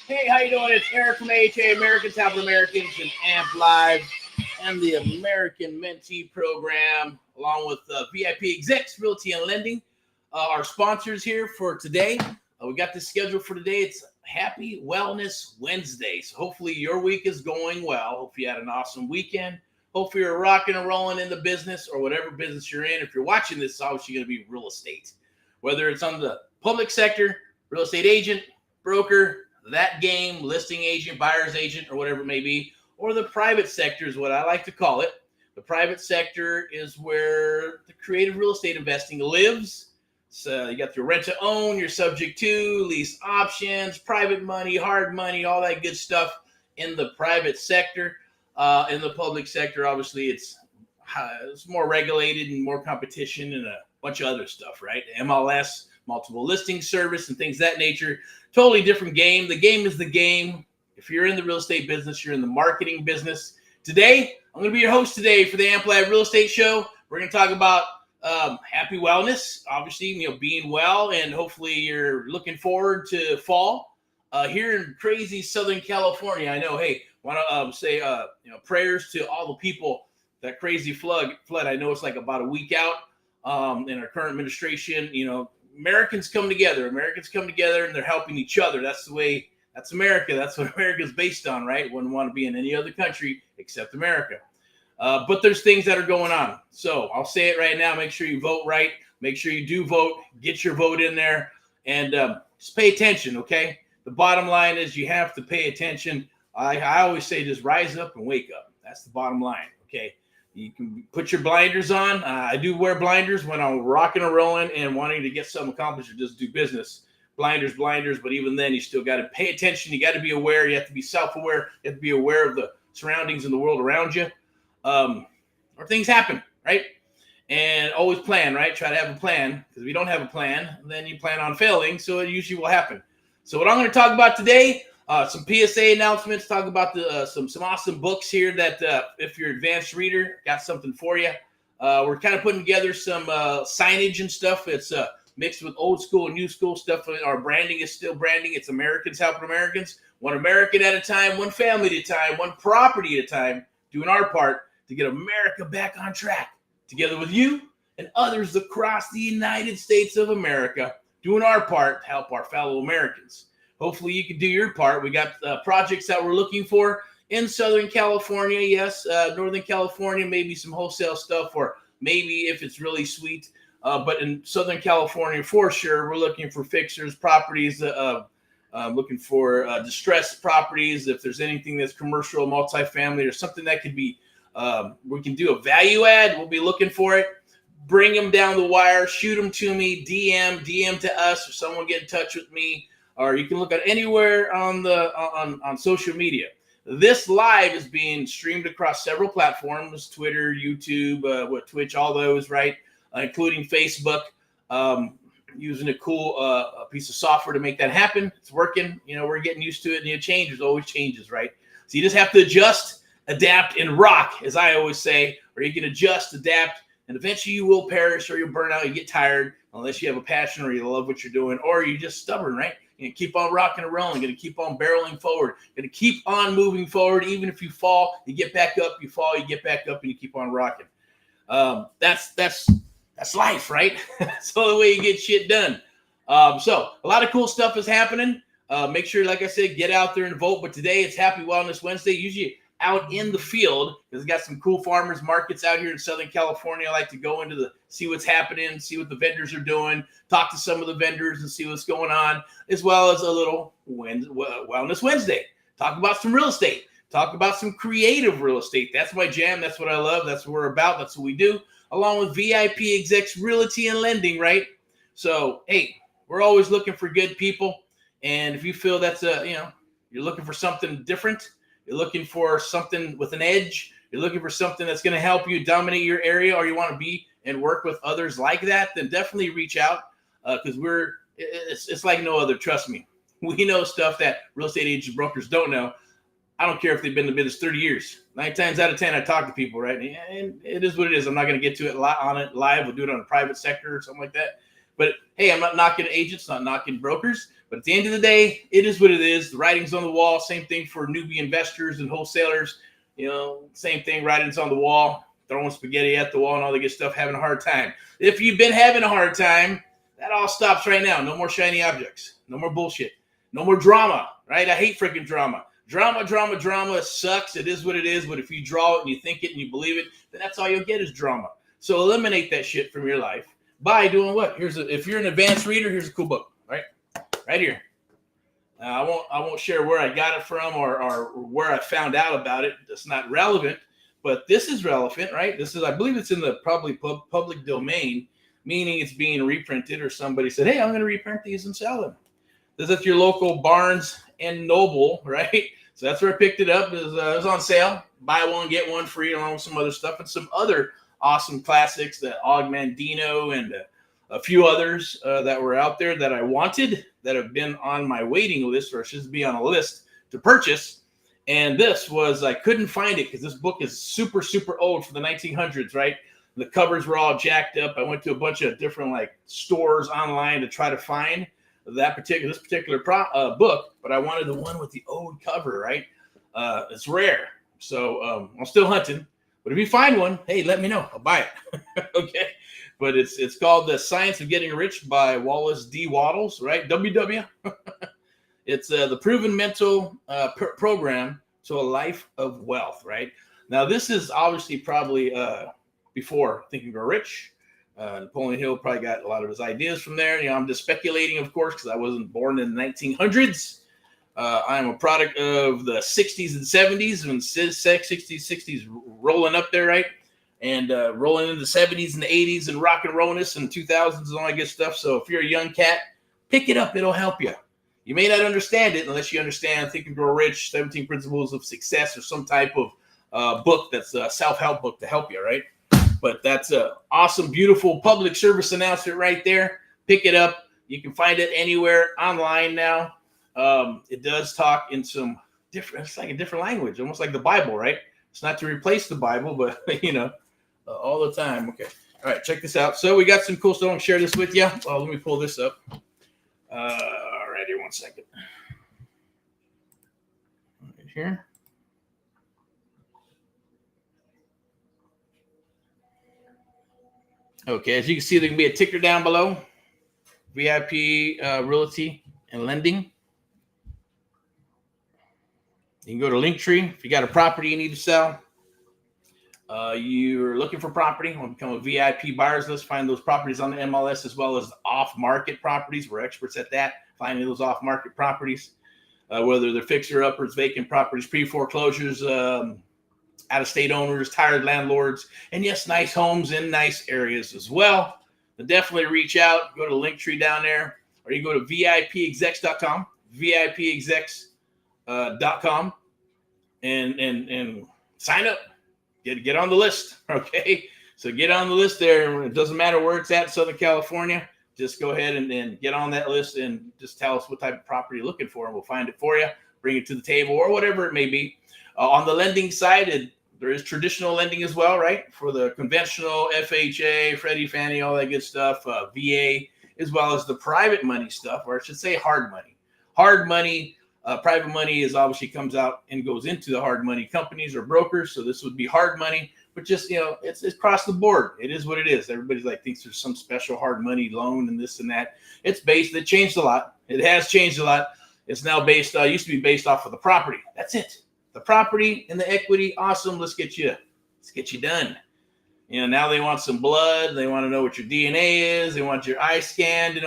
Hey, how you doing? It's Erick from AHA, Americans Help Americans, and AMP Live, and the American Mentee program, along with VIPeXecs Realty and Lending, our sponsors here for today. We got this schedule for today. It's Happy Wellness Wednesday. So hopefully your week is going well. Hope you had an awesome weekend. Hopefully you're rocking and rolling in the business or whatever business you're in. If you're watching this, it's obviously going to be real estate. Whether it's on the public sector, real estate agent, broker, that game, listing agent, buyer's agent, or whatever it may be, or the private sector is what I like to call it. The private sector is where the creative real estate investing lives. So you got your rent to own, your subject to, lease options, private money, hard money, all that good stuff in the private sector. In the public sector, obviously, it's more regulated and more competition and a bunch of other stuff, right? MLS, multiple listing service, and things of that nature. Totally different game. The game is the game. If you're in the real estate business, you're in the marketing business. Today, I'm going to be your host today for the AMP Live Real Estate Show. We're going to talk about happy wellness, obviously, being well, and hopefully you're looking forward to fall. Here in crazy Southern California, I know, hey, want to say, prayers to all the people, that crazy flood. I know it's like about a week out in our current administration. Americans come together, and they're helping each other. That's America. That's what America's based on, right? Wouldn't want to be in any other country except America. But there's things that are going on. So I'll say it right now. Make sure you vote right. Make sure you do vote. Get your vote in there. And just pay attention, okay? The bottom line is you have to pay attention. I always say just rise up and wake up. That's the bottom line, okay? You can put your blinders on. I do wear blinders when I'm rocking and rolling and wanting to get something accomplished or just do business. Blinders, but even then, you still got to pay attention. You got to be aware. You have to be self-aware. You have to be aware of the surroundings and the world around you. Or things happen, right? And always plan, right? Try to have a plan, because if you don't have a plan, then you plan on failing, so it usually will happen. So what I'm going to talk about today, some PSA announcements, talk about some awesome books here that if you're an advanced reader, got something for you. We're kind of putting together some signage and stuff. It's mixed with old school and new school stuff. Our branding is still branding. It's Americans helping Americans, one American at a time, one family at a time, one property at a time, doing our part to get America back on track, together with you and others across the United States of America, doing our part to help our fellow Americans. Hopefully you can do your part. We got projects that we're looking for in Southern California, yes, Northern California, maybe some wholesale stuff, or maybe if it's really sweet. But in Southern California, for sure, we're looking for fixers, properties, looking for distressed properties. If there's anything that's commercial, multifamily, or something that could be, we can do a value add, we'll be looking for it. Bring them down the wire, shoot them to me, DM to us, or someone get in touch with me. Or you can look at anywhere on social media. This live is being streamed across several platforms: Twitter, YouTube, Twitch, all those, right? Including Facebook. Using a cool piece of software to make that happen. It's working. We're getting used to it. And there's always changes, right? So you just have to adjust, adapt, and rock, as I always say. Or you can adjust, adapt, and eventually you will perish, or you'll burn out. You get tired unless you have a passion or you love what you're doing, or you're just stubborn, right? You're going to keep on rocking and rolling. You're going to keep on barreling forward. You're going to keep on moving forward. Even if you fall, you get back up. You fall, you get back up, and you keep on rocking. That's life, right? That's the only way you get shit done. So a lot of cool stuff is happening. Make sure, like I said, get out there and vote. But today it's Happy Wellness Wednesday. Usually out in the field, because got some cool farmers markets out here in Southern California. I like to go see what's happening, see what the vendors are doing, talk to some of the vendors and see what's going on, as well as a little Wellness Wednesday. Talk about some real estate. Talk about some creative real estate. That's my jam. That's what I love. That's what we're about. That's what we do, along with VIPeXecs Realty and Lending, right? So, hey, we're always looking for good people. And if you feel that's you're looking for something different, you're looking for something with an edge, you're looking for something that's going to help you dominate your area, or you want to be and work with others like that, then definitely reach out, because it's like no other. Trust me. We know stuff that real estate agents and brokers don't know. I don't care if they've been in the business 30 years. 9 times out of 10, I talk to people, right? And it is what it is. I'm not going to get to it on it live. We'll do it on a private sector or something like that. But hey, I'm not knocking agents, not knocking brokers. But at the end of the day, it is what it is. The writing's on the wall. Same thing for newbie investors and wholesalers. Same thing, writing's on the wall, throwing spaghetti at the wall and all that good stuff, having a hard time. If you've been having a hard time, that all stops right now. No more shiny objects. No more bullshit. No more drama, right? I hate freaking drama. Drama sucks. It is what it is. But if you draw it and you think it and you believe it, then that's all you'll get is drama. So eliminate that shit from your life by doing what? If you're an advanced reader, here's a cool book, right? Right here. I won't share where I got it from or where I found out about it. That's not relevant, but this is relevant, right? I believe it's in the probably public domain, meaning it's being reprinted or somebody said, hey, I'm going to reprint these and sell them. This is at your local Barnes and Noble, right? So that's where I picked it up. It was on sale. Buy one, get one free, along with some other stuff and some other awesome classics, that Og Mandino and a few others that were out there that I wanted, that have been on my waiting list, or should be on a list to purchase. And this was, I couldn't find it because this book is super, super old, for the 1900s, right? The covers were all jacked up. I went to a bunch of different stores online to try to find this particular book, but I wanted the one with the old cover, right? It's rare. So I'm still hunting. But if you find one, hey, let me know. I'll buy it. Okay. But it's called The Science of Getting Rich by Wallace D. Wattles, right? WW. It's the proven mental program to a life of wealth, right? Now, this is obviously probably before Think and Grow Rich. Napoleon Hill probably got a lot of his ideas from there. I'm just speculating, of course, because I wasn't born in the 1900s. I'm a product of the 60s and 70s, when 60s rolling up there, right? And rolling into the 70s and the 80s and rock and rollness and 2000s and all that good stuff. So if you're a young cat, pick it up. It'll help you. You may not understand it unless you understand Think and Grow Rich, 17 Principles of Success, or some type of book that's a self-help book to help you, right? But that's an awesome, beautiful public service announcement right there. Pick it up. You can find it anywhere online now. It does talk in some different, it's like a different language, almost like the Bible, right? It's not to replace the Bible, but, all the time. Okay. All right. Check this out. So we got some cool stuff. I'll share this with you. Let me pull this up. All right. Here, 1 second. Right here. Okay. As you can see, there can be a ticker down below. VIP Realty and Lending. You can go to Linktree if you got a property you need to sell. You're looking for property, want to become a VIP buyers list, find those properties on the MLS, as well as off-market properties. We're experts at that, finding those off-market properties, whether they're fixer-uppers, vacant properties, pre-foreclosures, out-of-state owners, tired landlords, and yes, nice homes in nice areas as well. But definitely reach out, go to Linktree down there, or you go to VIPEXecs.com, VIPEXecs.com, and sign up. Get on the list, okay? So get on the list there. It doesn't matter where it's at, Southern California. Just go ahead and get on that list and just tell us what type of property you're looking for, and we'll find it for you, bring it to the table, or whatever it may be. On the lending side, there is traditional lending as well, right? For the conventional FHA, Freddie, Fannie, all that good stuff, VA, as well as the private money stuff, or I should say hard money. Hard money. Private money is obviously comes out and goes into the hard money companies or brokers. So this would be hard money, but just, it's across the board. It is what it is. Everybody's thinks there's some special hard money loan and this and that. It changed a lot. It has changed a lot. It's now used to be based off of the property. That's it. The property and the equity. Awesome. Let's get you done. Now they want some blood. They want to know what your DNA is. They want your eye scanned,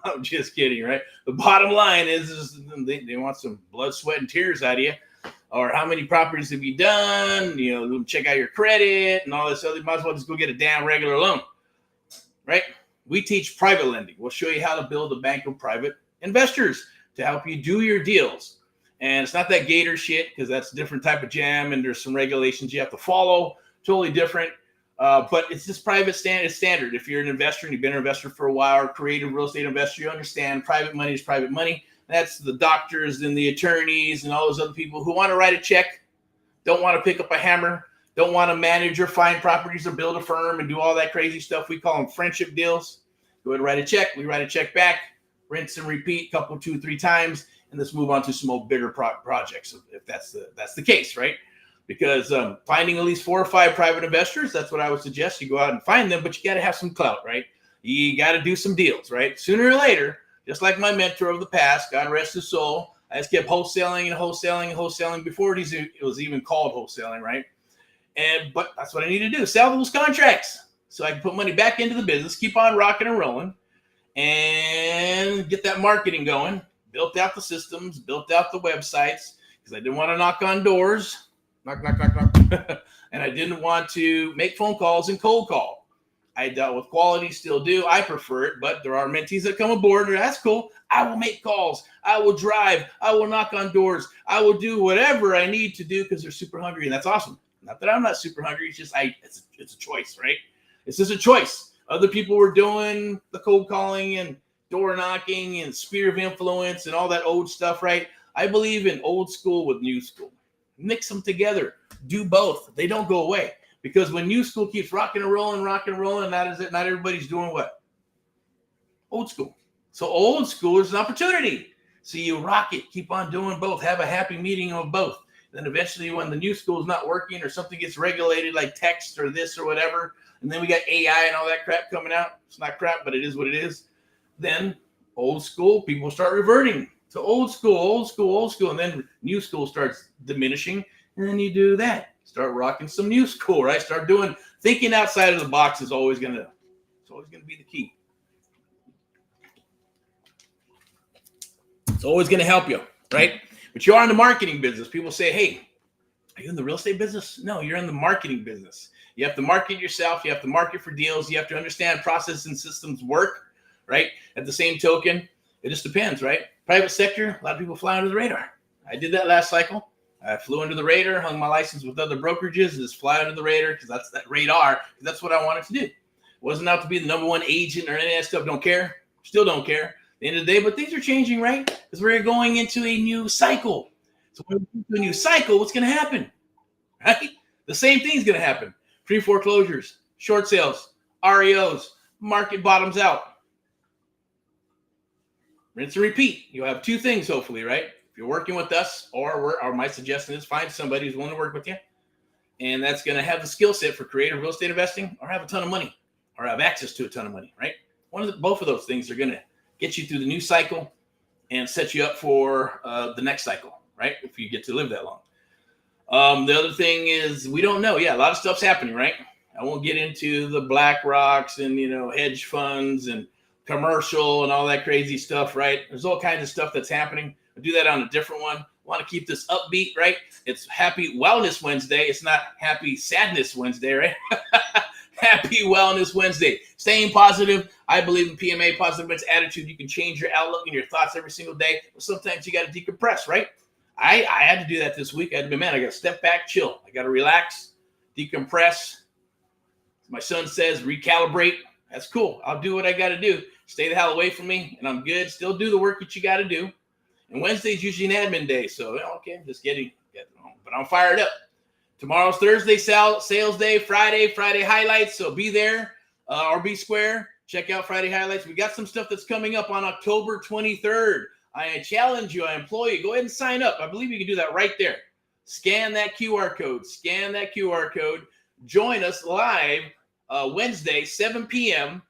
I'm just kidding, right? The bottom line is they want some blood, sweat, and tears out of you, or how many properties have you done? Check out your credit and all this other. You might as well just go get a damn regular loan, right? We teach private lending. We'll show you how to build a bank of private investors to help you do your deals. And it's not that gator shit, because that's a different type of jam, and there's some regulations you have to follow. Totally different. But it's just private standard. If you're an investor and you've been an investor for a while, or creative real estate investor, you understand private money is private money. That's the doctors and the attorneys and all those other people who want to write a check, don't want to pick up a hammer, don't want to manage or find properties or build a firm and do all that crazy stuff. We call them friendship deals. Go ahead and write a check. We write a check back, rinse and repeat, couple, 2, 3 times, and let's move on to some more bigger projects if that's the case, right? Because finding at least 4 or 5 private investors, that's what I would suggest. You go out and find them, but you got to have some clout, right? You got to do some deals, right? Sooner or later, just like my mentor of the past, God rest his soul, I just kept wholesaling and wholesaling and wholesaling before it was even called wholesaling, right? But that's what I need to do, sell those contracts so I can put money back into the business, keep on rocking and rolling, and get that marketing going. Built out the systems, built out the websites, because I didn't want to knock on doors, knock, knock, knock, knock, and I didn't want to make phone calls and cold call. I dealt with quality, still do. I prefer it, but there are mentees that come aboard, and that's cool. I will make calls. I will drive. I will knock on doors. I will do whatever I need to do because they're super hungry, and that's awesome. Not that I'm not super hungry. It's just it's a choice, right? It's just a choice. Other people were doing the cold calling and door knocking and sphere of influence and all that old stuff, right? I believe in old school with new school. Mix them together. Do both. They don't go away. Because when new school keeps rocking and rolling, that is it. Not everybody's doing what? Old school. So old school is an opportunity. So you rock it. Keep on doing both. Have a happy meeting of both. Then eventually when the new school is not working or something gets regulated like text or this or whatever, and then we got AI and all that crap coming out. It's not crap, but it is what it is. Then old school, people start reverting to old school. And then new school starts diminishing. And then you do that. Start rocking some new school, right? Start thinking outside of the box is always going to be the key. It's always going to help you, right? But you are in the marketing business. People say, hey, are you in the real estate business? No, you're in the marketing business. You have to market yourself. You have to market for deals. You have to understand process and systems work, right? At the same token, it just depends, right? Private sector, a lot of people fly under the radar. I did that last cycle. I flew under the radar, hung my license with other brokerages, and just fly under the radar because that's that radar. That's what I wanted to do. It wasn't out to be the number one agent or any of that stuff. Don't care. Still don't care. At the end of the day, but things are changing, right? Because we're going into a new cycle. So when we go into a new cycle, what's going to happen? Right? The same thing's going to happen. Pre-foreclosures, short sales, REOs, market bottoms out. Rinse and repeat. You'll have 2 things, hopefully, right? If you're working with us, or my suggestion is find somebody who's willing to work with you, and that's going to have the skill set for creative real estate investing, or have a ton of money, or have access to a ton of money, right? Both of those things are going to get you through the new cycle and set you up for the next cycle, right? If you get to live that long. The other thing is we don't know. Yeah, a lot of stuff's happening, right? I won't get into the Black Rocks and hedge funds and commercial and all that crazy stuff, right? There's all kinds of stuff that's happening. I'll do that on a different one. Want to keep this upbeat, right? It's Happy Wellness Wednesday. It's not Happy Sadness Wednesday, right? Happy Wellness Wednesday. Staying positive. I believe in PMA, positive mental attitude. You can change your outlook and your thoughts every single day. But sometimes you got to decompress, right? I had to do that this week. I had to be, man, I got to step back, chill. I got to relax, decompress. My son says recalibrate. That's cool. I'll do what I got to do. Stay the hell away from me, and I'm good. Still do the work that you got to do. And Wednesday's usually an admin day, so okay, I'm just getting home. But I'm fired up. Tomorrow's Thursday, sales day, Friday highlights. So be there or be square. Check out Friday highlights. We got some stuff that's coming up on October 23rd. I challenge you, I implore you, go ahead and sign up. I believe you can do that right there. Scan that QR code. Join us live Wednesday, 7 p.m.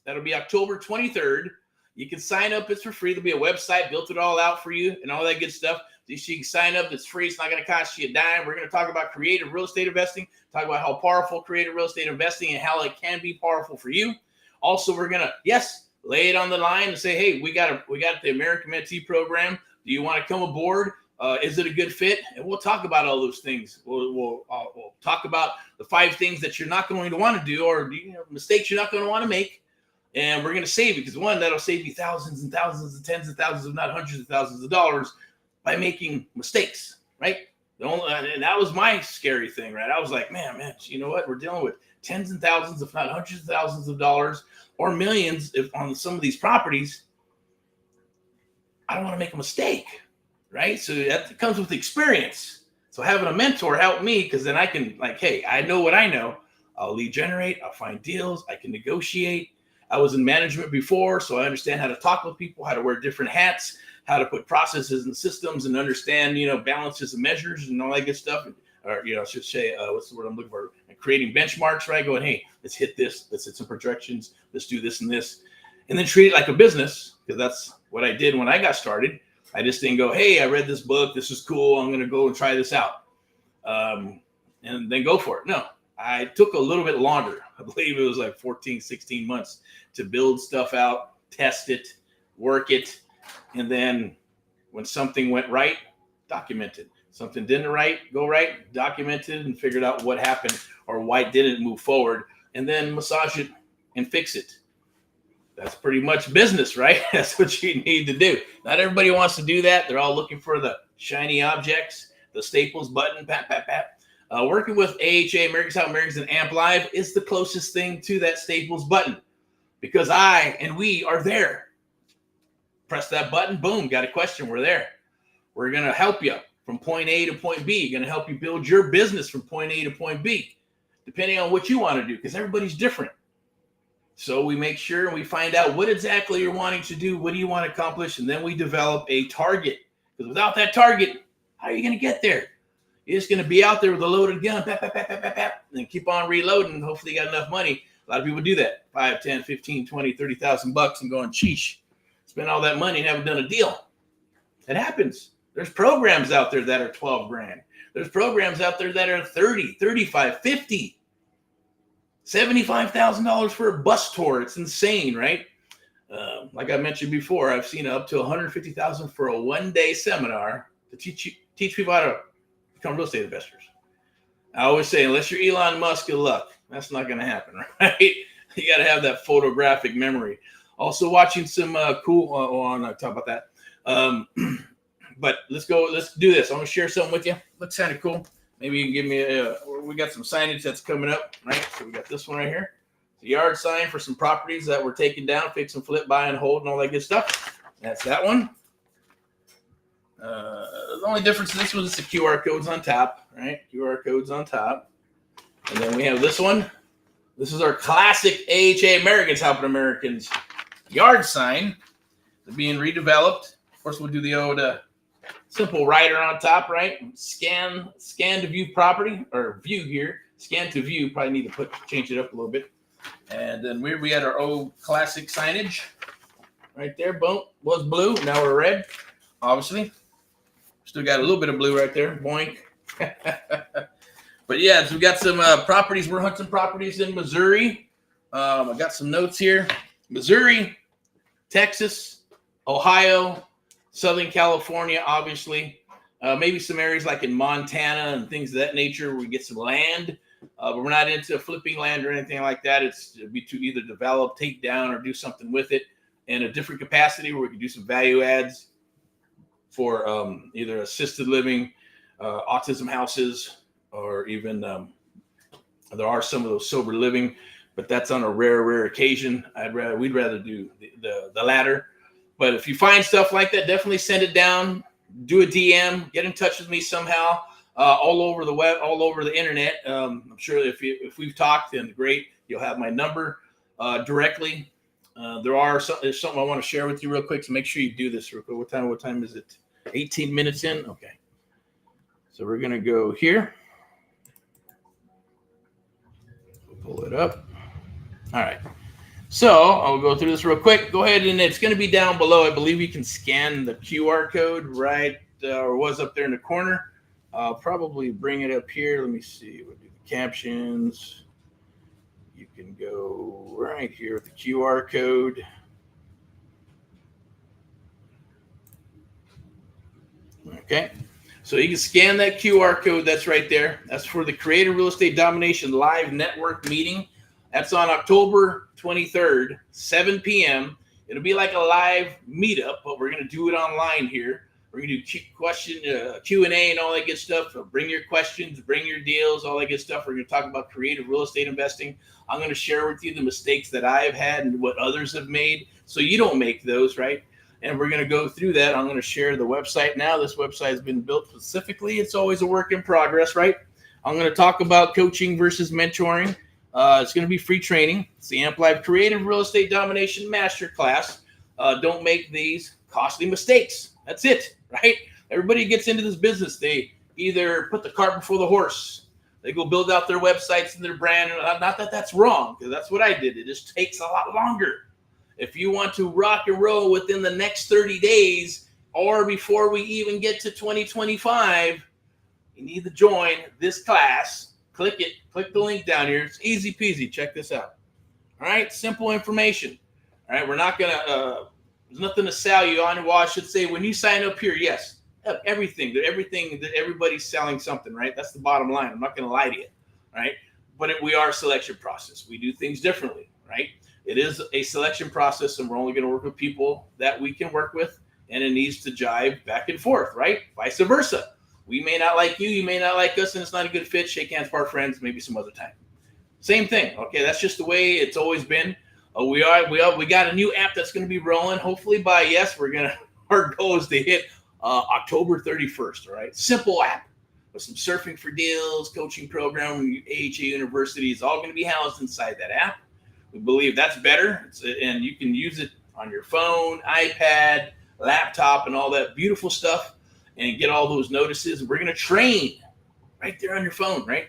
That'll be October 23rd. You can sign up. It's for free. There'll be a website, built it all out for you and all that good stuff. You can sign up. It's free. It's not going to cost you a dime. We're going to talk about creative real estate investing, talk about how powerful creative real estate investing and how it can be powerful for you. Also, we're going to, lay it on the line and say, hey, we got the American Mentee program. Do you want to come aboard? Is it a good fit? And we'll talk about all those things. We'll talk about the 5 things that you're not going to want to do, or mistakes you're not going to want to make. And we're going to save you, because one, that'll save you thousands and thousands and tens of thousands, if not hundreds of thousands of dollars by making mistakes, right? And that was my scary thing, right? I was like, man, you know what? We're dealing with tens and thousands, if not hundreds of thousands of dollars or millions on some of these properties. I don't want to make a mistake, right? So that comes with experience. So having a mentor helped me, because then I can hey, I know what I know. I'll lead generate. I'll find deals. I can negotiate. I was in management before, so I understand how to talk with people, how to wear different hats, how to put processes and systems and understand, balances and measures and all that good stuff. Or, I should say, what's the word I'm looking for? And creating benchmarks, right? Going, hey, let's hit this. Let's hit some projections. Let's do this and this. And then treat it like a business, because that's what I did when I got started. I just didn't go, hey, I read this book. This is cool. I'm going to go and try this out. And then go for it. No, I took a little bit longer. I believe it was like 14, 16 months to build stuff out, test it, work it. And then when something went right, document it. Something didn't go right, document it and figured out what happened or why it didn't move forward, and then massage it and fix it. That's pretty much business, right? That's what you need to do. Not everybody wants to do that. They're all looking for the shiny objects, the staples button, pat, pat, pat. Working with AHA, American South Americans, and AMP Live is the closest thing to that staples button, because I and we are there. Press that button, boom, got a question, we're there. We're going to help you from point A to point B. Going to help you build your business from point A to point B, depending on what you want to do, because everybody's different. So we make sure and we find out what exactly you're wanting to do, what do you want to accomplish, and then we develop a target. Because without that target, how are you going to get there? You're just going to be out there with a loaded gun, pap, pap, pap, pap, pap, pap, and then keep on reloading. Hopefully you got enough money. A lot of people do that. 5, 10, 15, 20, 30,000 bucks and going, sheesh, spend all that money and haven't done a deal. It happens. There's programs out there that are 12 grand. There's programs out there that are 30, 35, 50, $75,000 for a bus tour. It's insane, right? Like I mentioned before, I've seen up to $150,000 for a one-day seminar to teach people how to become real estate investors. I always say, unless you're Elon Musk, good luck. That's not going to happen, right? You got to have that photographic memory. Also watching some cool, I'll talk about that. But let's do this. I'm going to share something with you. Looks kind of cool. Maybe you can give me we got some signage that's coming up, right? So we got this one right here. The yard sign for some properties that were taken down, fix and flip, buy and hold, and all that good stuff. That's that one. The only difference in this one is the QR codes on top, right? QR codes on top. And then we have this one. This is our classic AHA Americans Helping Americans yard sign. They're being redeveloped. Of course, we'll do the old simple writer on top, right? Scan to view property, or view here. Scan to view. Probably need to change it up a little bit. And then we had our old classic signage right there. Boom. Was blue. Now we're red, obviously. Still got a little bit of blue right there. Boink. But yeah, so we got some properties. We're hunting properties in Missouri. I got some notes here. Missouri, Texas, Ohio, Southern California, obviously. Maybe some areas like in Montana and things of that nature where we get some land. But we're not into flipping land or anything like that. It'd be to either develop, take down, or do something with it in a different capacity where we can do some value adds for either assisted living, autism houses, or even there are some of those sober living, but that's on a rare occasion. We'd rather do the latter. But if you find stuff like that, definitely send it down. Do a DM. Get in touch with me somehow. All over the web, all over the internet. I'm sure if we've talked, then great. You'll have my number directly. There's something I want to share with you real quick, so make sure you do this real quick. What time is it? 18 minutes in? Okay. So we're going to go here. We'll pull it up. All right. So I'll go through this real quick. Go ahead, and it's going to be down below. I believe you can scan the QR code right, or was up there in the corner. I'll probably bring it up here. Let me see. We'll do the captions. You can go right here with the QR code. Okay. So you can scan that QR code that's right there. That's for the Creative Real Estate Domination Live Network meeting. That's on October 23rd, 7 p.m. It'll be like a live meetup, but we're going to do it online here. We're going to do Q&A and all that good stuff. So bring your questions, bring your deals, all that good stuff. We're going to talk about creative real estate investing. I'm going to share with you the mistakes that I've had and what others have made so you don't make those, right? And we're going to go through that. I'm going to share the website now. This website has been built specifically. It's always a work in progress, right? I'm going to talk about coaching versus mentoring. It's going to be free training. It's the AMP Live Creative Real Estate Domination Masterclass. Don't make these costly mistakes. That's it, right? Everybody gets into this business. They either put the cart before the horse. They go build out their websites and their brand. Not that that's wrong, because that's what I did. It just takes a lot longer. If you want to rock and roll within the next 30 days or before we even get to 2025, you need to join this class. Click it. Click the link down here. It's easy peasy. Check this out. All right? Simple information. All right? We're not going to there's nothing to sell you on. Well, I should say when you sign up here, yes, everything that everybody's selling something, right? That's the bottom line. I'm not going to lie to you, right? But we are a selection process. We do things differently, right? It is a selection process, and we're only going to work with people that we can work with, and it needs to jive back and forth, right? Vice versa. We may not like you may not like us, and it's not a good fit. Shake hands, part friends, maybe some other time. Same thing, okay? That's just the way it's always been. We got a new app that's going to be rolling. Hopefully by our goal is to hit October 31st. All right, simple app with some surfing for deals, coaching program, AHA University is all going to be housed inside that app. We believe that's better, and you can use it on your phone, iPad, laptop, and all that beautiful stuff, and get all those notices. We're going to train right there on your phone, right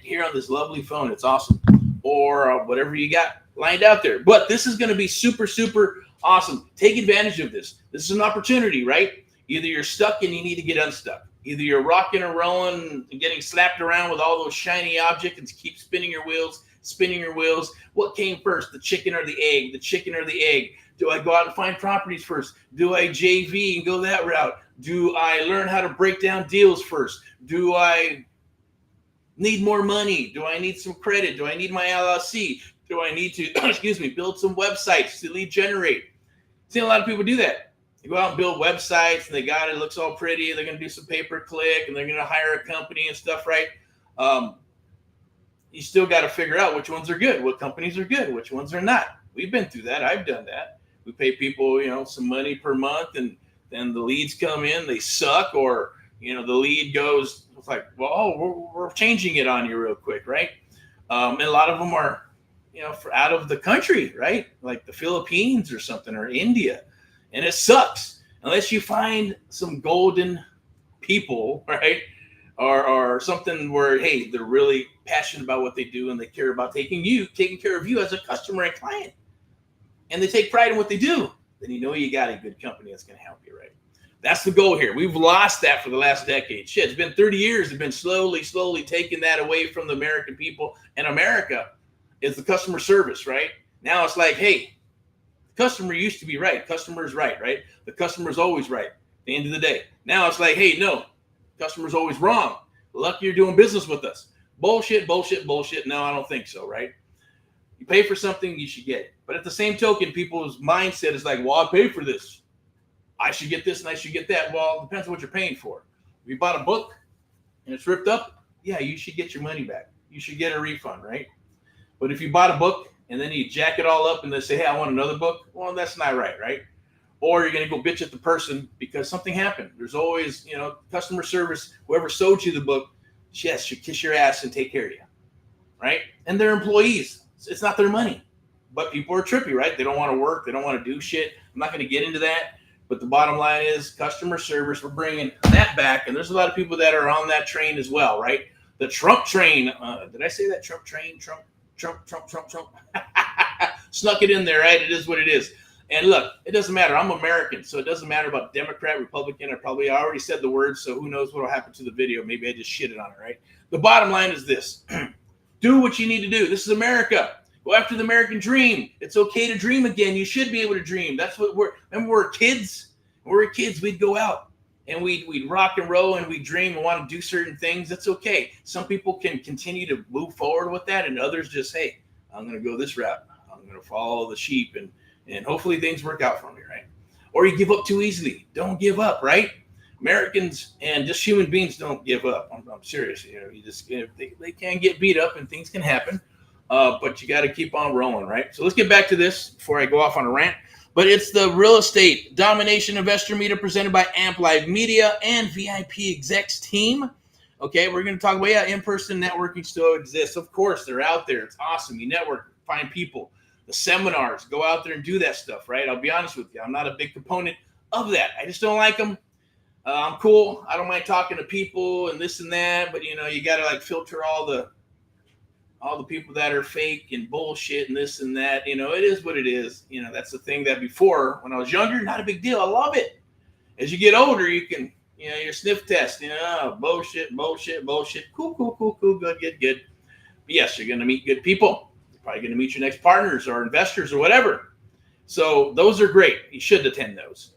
here on this lovely phone. It's awesome, or whatever you got lined out there. But this is going to be super, super awesome. Take advantage of this. This is an opportunity, right? Either you're stuck and you need to get unstuck. Either you're rocking and rolling and getting slapped around with all those shiny objects and keep spinning your wheels. What came first, the chicken or the egg? The chicken or the egg? Do I go out and find properties first? Do I JV and go that route? Do I learn how to break down deals first? Do I need more money? Do I need some credit? Do I need my LLC? Do I need to, build some websites to lead generate? See, a lot of people do that. They go out and build websites, and it looks all pretty. They're going to do some pay-per-click, and they're going to hire a company and stuff, right? You still got to figure out which ones are good, what companies are good, which ones are not. We've been through that. I've done that. We pay people, some money per month, and then the leads come in, they suck, or, the lead goes, it's like, well, we're changing it on you real quick, right? And a lot of them are, out of the country, right? Like the Philippines or something, or India. And it sucks unless you find some golden people, right? Or something where, hey, they're really passionate about what they do and they care about taking care of you as a customer and client. And they take pride in what they do. Then you got a good company that's going to help you, right? That's the goal here. We've lost that for the last decade. Shit, it's been 30 years. It's been slowly taking that away from the American people. And America is the customer service, right? Now it's like, hey, the customer used to be right. Customer's right? The customer's always right at the end of the day. Now it's like, hey, no, customer's always wrong. Lucky you're doing business with us. Bullshit. No, I don't think so, right? You pay for something, you should get it. But at the same token, people's mindset is like, well, I paid for this. I should get this and I should get that. Well, it depends on what you're paying for. If you bought a book and it's ripped up, yeah, you should get your money back. You should get a refund, right? But if you bought a book and then you jack it all up and then say, hey, I want another book, well, that's not right? Or you're going to go bitch at the person because something happened. There's always, customer service, whoever sold you the book, yes, should kiss your ass and take care of you, right? And they're employees. It's not their money. But people are trippy, right? They don't want to work. They don't want to do shit. I'm not going to get into that. But the bottom line is customer service. We're bringing that back. And there's a lot of people that are on that train as well, right? The Trump train. Did I say that? Trump train? Trump. Snuck it in there, right? It is what it is. And look, it doesn't matter. I'm American, so it doesn't matter about Democrat, Republican. I already said the words, so who knows what will happen to the video. Maybe I just shitted on it, right? The bottom line is this. Do what you need to do. This is America. Go after the American dream. It's okay to dream again. You should be able to dream. That's what remember we're kids? When we were kids, we'd go out and we'd rock and roll and we'd dream and want to do certain things. That's okay. Some people can continue to move forward with that, and others just, hey, I'm going to go this route. I'm going to follow the sheep, and hopefully things work out for me, right? Or you give up too easily. Don't give up, right? Americans and just human beings don't give up. I'm serious. They can get beat up and things can happen. But you got to keep on rolling, right? So let's get back to this before I go off on a rant. But it's the Real Estate Domination Investor Meetup presented by AMP Live Media and VIPeXecs team. Okay, we're going to talk about, in-person networking still exists. Of course, they're out there. It's awesome. You network, find people. The seminars, go out there and do that stuff, right? I'll be honest with you. I'm not a big proponent of that. I just don't like them. I'm cool. I don't mind talking to people and this and that, but, you got to like filter all the people that are fake and bullshit and this and that. It is what it is. That's the thing that before, when I was younger, not a big deal. I love it. As you get older, you can, your sniff test, bullshit. Cool, good. But yes, you're going to meet good people. You're probably going to meet your next partners or investors or whatever. So those are great. You should attend those.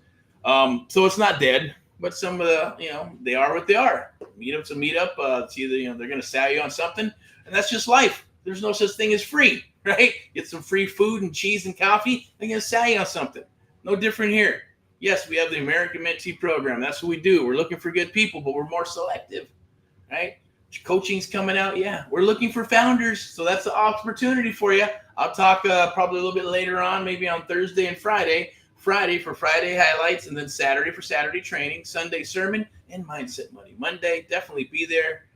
So it's not dead, but some of the, they are what they are. Meetup's a meetup. It's either, they're going to sell you on something, and that's just life. There's no such thing as free, right? Get some free food and cheese and coffee. They're going to sell you on something. No different here. Yes, we have the American Mentee program. That's what we do. We're looking for good people, but we're more selective, right? Coaching's coming out. Yeah, we're looking for founders. So that's an opportunity for you. I'll talk probably a little bit later on, maybe on Thursday and Friday. Friday for Friday highlights, and then Saturday for Saturday training, Sunday sermon, and mindset money. Monday, definitely be there.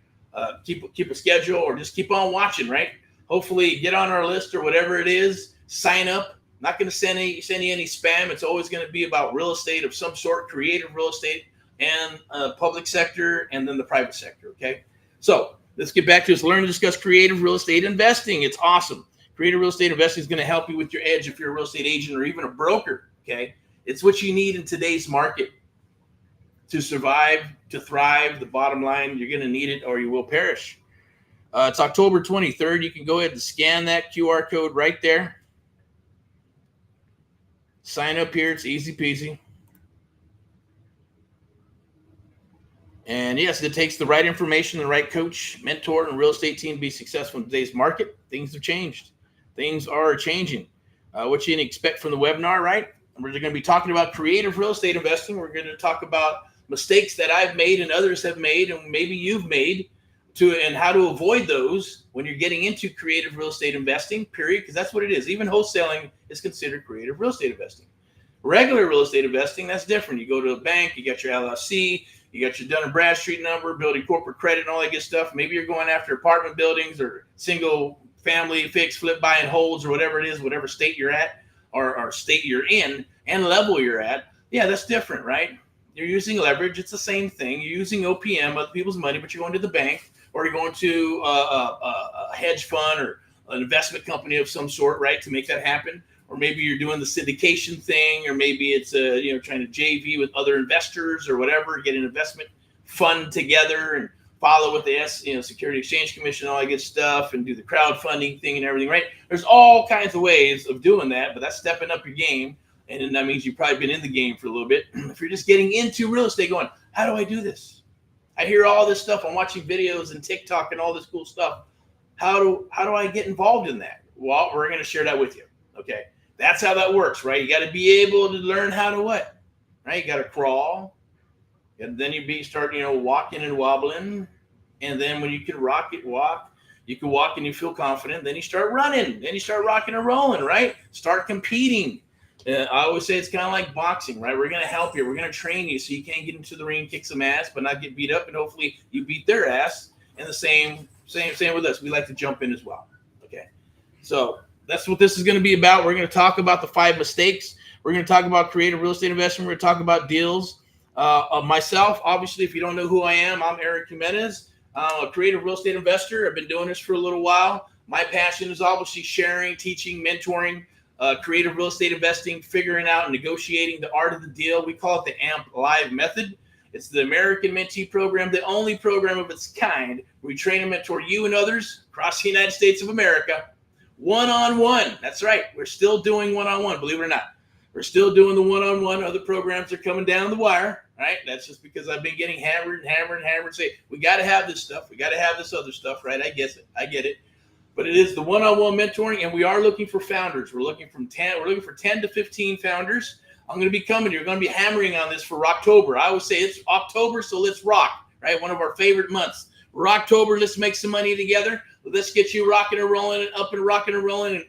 Keep a schedule, or just keep on watching, right? Hopefully get on our list or whatever it is. Sign up. Not going to send you any spam. It's always going to be about real estate of some sort, creative real estate, and public sector, and then the private sector, okay? So let's get back to this. Learn to discuss creative real estate investing. It's awesome. Creative real estate investing is going to help you with your edge if you're a real estate agent or even a broker, okay? It's what you need in today's market to survive, to thrive. The bottom line, you're going to need it or you will perish. It's October 23rd. You can go ahead and scan that QR code right there. Sign up here. It's easy peasy. And yes, it takes the right information, the right coach, mentor, and real estate team to be successful in today's market. Things have changed. Things are changing. What you can expect from the webinar, right? We're going to be talking about creative real estate investing. We're going to talk about mistakes that I've made and others have made, and maybe you've made, and how to avoid those when you're getting into creative real estate investing, period, because that's what it is. Even wholesaling is considered creative real estate investing. Regular real estate investing, that's different. You go to a bank, you got your LLC, you got your Dun & Bradstreet number, building corporate credit and all that good stuff. Maybe you're going after apartment buildings or single family, fix, flip, buy, and holds, or whatever it is, whatever state you're at or state you're in and level you're at. Yeah, that's different, right? You're using leverage. It's the same thing. You're using OPM, other people's money, but you're going to the bank or you're going to a hedge fund or an investment company of some sort, right, to make that happen. Or maybe you're doing the syndication thing, or maybe it's trying to JV with other investors or whatever, get an investment fund together and follow with the Security Exchange Commission, all that good stuff, and do the crowdfunding thing and everything, right? There's all kinds of ways of doing that, but that's stepping up your game, and then that means you've probably been in the game for a little bit. If you're just getting into real estate, going, how do I do this? I hear all this stuff. I'm watching videos and TikTok and all this cool stuff. How do I get involved in that? Well, we're going to share that with you. Okay. That's how that works, right? You got to be able to learn how to what, right? You got to crawl, and then you start, walking and wobbling, and then when you can walk, you can walk and you feel confident. Then you start running, then you start rocking and rolling, right? Start competing. I always say it's kind of like boxing, right? We're going to help you. We're going to train you so you can get into the ring, kick some ass, but not get beat up, and hopefully you beat their ass. And the same with us. We like to jump in as well. Okay, so that's what this is going to be about. We're going to talk about the 5 mistakes. We're going to talk about creative real estate investment. We're going to talk about deals. Myself, obviously, if you don't know who I am, I'm Erick Jimenez. I'm a creative real estate investor. I've been doing this for a little while. My passion is obviously sharing, teaching, mentoring, creative real estate investing, figuring out and negotiating the art of the deal. We call it the AMP Live method. It's the American Mentee program, the only program of its kind. We train and mentor you and others across the United States of America. One-on-one. That's right. We're still doing one-on-one, believe it or not. We're still doing the one-on-one. Other programs are coming down the wire, right? That's just because I've been getting hammered. Say, we got to have this stuff. We got to have this other stuff, right? I get it. But it is the one-on-one mentoring, and we are looking for founders. We're looking for 10 to 15 founders. I'm going to be coming. You're going to be hammering on this for Roctober. I always say it's October, so let's rock, right? One of our favorite months. Roctober, let's make some money together. Let's get you rocking and rolling and up and rocking and rolling and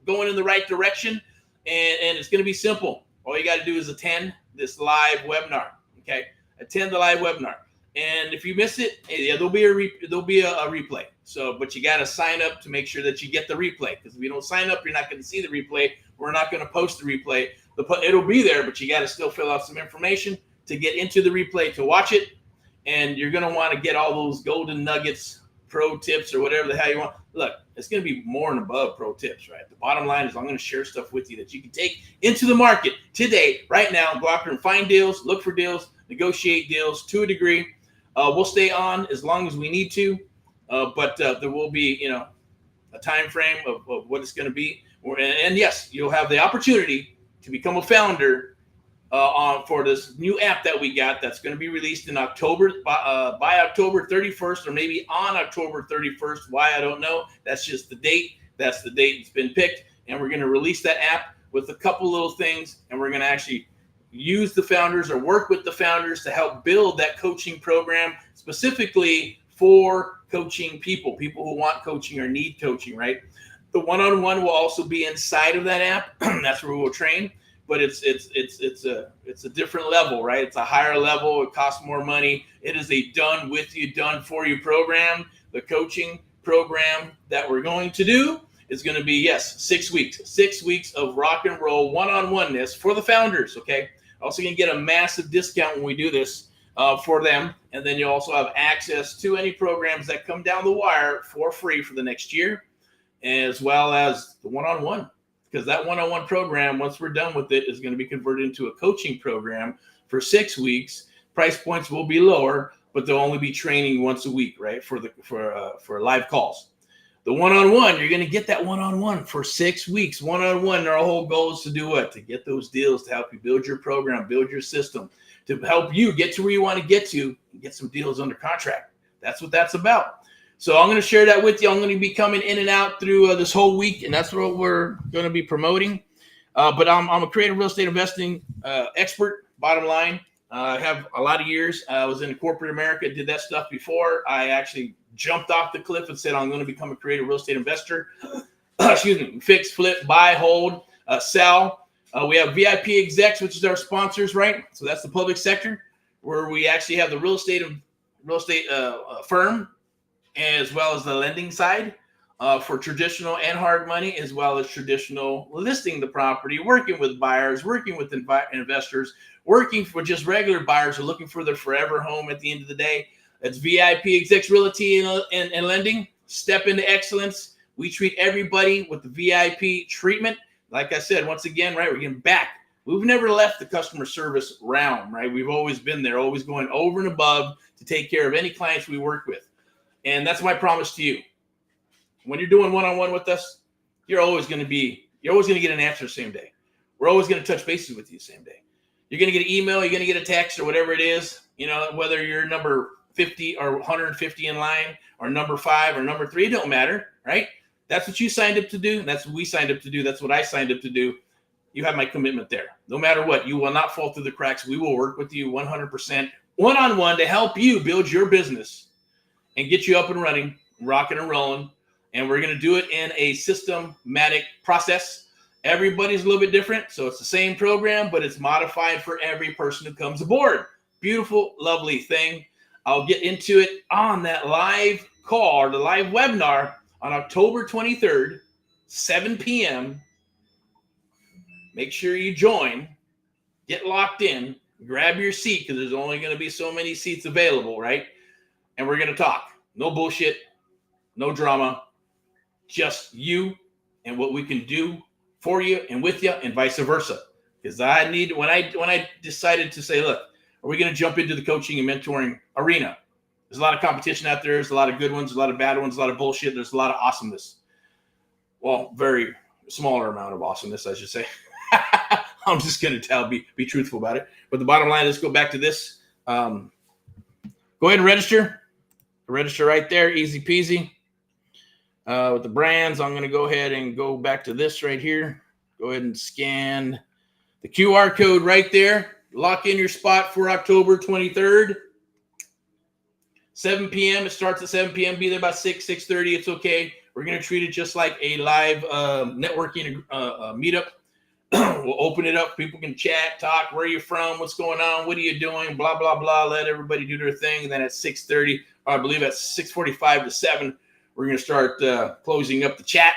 going in the right direction. And it's going to be simple. All you got to do is attend this live webinar. Okay. Attend the live webinar. And if you miss it, yeah, there'll be a replay. So, but you got to sign up to make sure that you get the replay. Because if you don't sign up, you're not going to see the replay. We're not going to post the replay. It'll be there, but you got to still fill out some information to get into the replay to watch it. And you're going to want to get all those golden nuggets, pro tips, or whatever the hell you want. Look, it's going to be more and above pro tips, right? The bottom line is I'm going to share stuff with you that you can take into the market today, right now. Go out there and find deals, look for deals, negotiate deals to a degree. We'll stay on as long as we need to, but there will be, a time frame of what it's going to be. And yes, you'll have the opportunity to become a founder for this new app that we got that's going to be released in October, by October 31st, or maybe on October 31st. Why, I don't know. That's just the date. That's the date it's been picked. And we're going to release that app with a couple little things, and we're going to actually use the founders or work with the founders to help build that coaching program specifically for coaching people who want coaching or need coaching, right? The one-on-one will also be inside of that app. That's where we'll train, but it's a different level, right? It's a higher level. It costs more money. It is a done with you, done for you program. The coaching program that we're going to do is going to be, 6 weeks of rock and roll one-on-one-ness for the founders. Okay. Also going to get a massive discount when we do this for them. And then you also have access to any programs that come down the wire for free for the next year, as well as the one-on-one, because that one-on-one program, once we're done with it, is going to be converted into a coaching program for 6 weeks. Price points will be lower, but they'll only be training once a week, right? For live calls. The one-on-one, you're going to get that one-on-one for 6 weeks. One-on-one, our whole goal is to do what? To get those deals, to help you build your program, build your system, to help you get to where you want to get to and get some deals under contract. That's what that's about. So I'm going to share that with you. I'm going to be coming in and out through this whole week, and that's what we're going to be promoting. But I'm a creative real estate investing expert, bottom line. I have a lot of years. I was in corporate America, did that stuff before. I actually jumped off the cliff and said, I'm going to become a creative real estate investor. Excuse me. Fix, flip, buy, hold, sell. We have VIPeXecs, which is our sponsors, right? So that's the public sector, where we actually have the real estate firm, as well as the lending side for traditional and hard money, as well as traditional listing the property, working with buyers, working with investors, working for just regular buyers who are looking for their forever home at the end of the day. That's VIPeXecs Realty and Lending. Step into excellence. We treat everybody with the VIP treatment. Like I said, once again, right, we're getting back. We've never left the customer service realm, right? We've always been there, always going over and above to take care of any clients we work with. And that's my promise to you. When you're doing one-on-one with us, you're always going to get an answer the same day. We're always going to touch bases with you the same day. You're going to get an email, you're going to get a text, or whatever it is, whether you're number 50 or 150 in line, or number 5 or number 3, it don't matter, right? That's what you signed up to do. That's what we signed up to do. That's what I signed up to do. You have my commitment there. No matter what, you will not fall through the cracks. We will work with you 100% one-on-one to help you build your business and get you up and running, rocking and rolling. And we're going to do it in a systematic process. Everybody's a little bit different. So it's the same program, but it's modified for every person who comes aboard. Beautiful, lovely thing. I'll get into it on that live call or the live webinar on October 23rd, 7 p.m. Make sure you join, get locked in, grab your seat, because there's only going to be so many seats available, right? And we're going to talk. No bullshit, no drama, just you and what we can do for you and with you, and vice versa. Because when I decided to say, look, are we going to jump into the coaching and mentoring arena? There's a lot of competition out there. There's a lot of good ones, a lot of bad ones, a lot of bullshit. There's a lot of awesomeness. Well, very smaller amount of awesomeness, I should say. I'm just going to be truthful about it. But the bottom line, let's go back to this. Go ahead and register. Register right there, easy peasy. With the brands, I'm going to go ahead and go back to this right here. Go ahead and scan the QR code right there. Lock in your spot for October 23rd. 7 p.m. It starts at 7 p.m. Be there about 6:30. It's okay. We're going to treat it just like a live networking meetup. We'll open it up. People can chat, talk. Where are you from? What's going on? What are you doing? Blah, blah, blah. Let everybody do their thing. And then at 6:30, or I believe at 6:45 to 7, we're going to start closing up the chat